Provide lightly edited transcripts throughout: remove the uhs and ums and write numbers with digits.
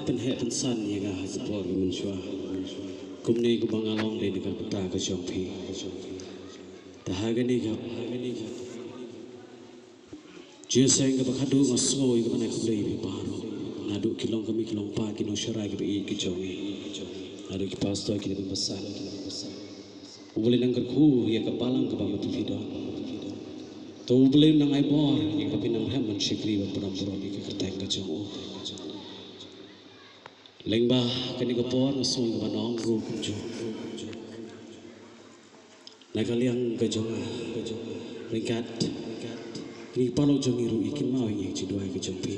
Penhe pensan yang ah support ke menshua. Kumni ku bangalong le nikah peta ke jompi. Tahaga ni gap. Jia sayang ke bakadu ngasoi ke mana kulai bi baru. Nadu kilong kami kilong pa kino syarai ke bi ke jongi. Nadu ki pastor ki lebih besar. Ubulin nang kerku ya kepalang ke bamatu fida. Tu ubulin nang aibor yang tapi nang heman shikli wa peram-peram ni ke kerteng ke jongo. Lengba kini kepor ngasong ke manong ru kunjo. Nakaliang ke jonga ringkat. Ni palau jongi ru ikin mau yang ciduai ke jompi.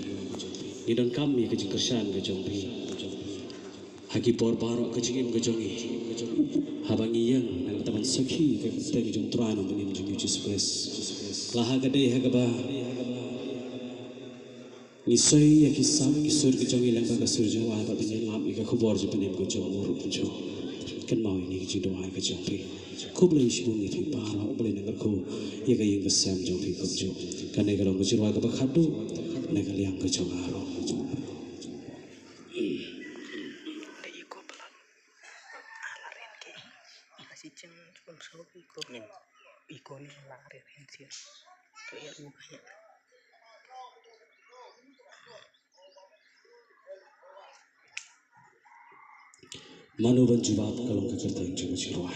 Ni dan kami ke jengkersan ke jompi. Haki por parok ke jengim ke jongi. Habangi yang nang taman sakhi ke teng jong trano menim jong Jesus Christ. Laha kadai hagaba. Nisai ya kisam kisur ke jongi lengba ke surjo wa ba pinjam ngap ke khobor je penem ke jong ru kunjo. Kan mau ini ke ciduai ke jompi. Ku boleh isibung itu para boleh dengar ku ya kaya yang kesam jom fi kubjo kan negara ngujur wa ke khadu negara yang ke jongaro iko pelan alarin ke masih ceng sponsor iko ni larin sih to ya mukanya manu ban jawab kalau ke kerta yang ngujur wa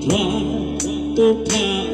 try to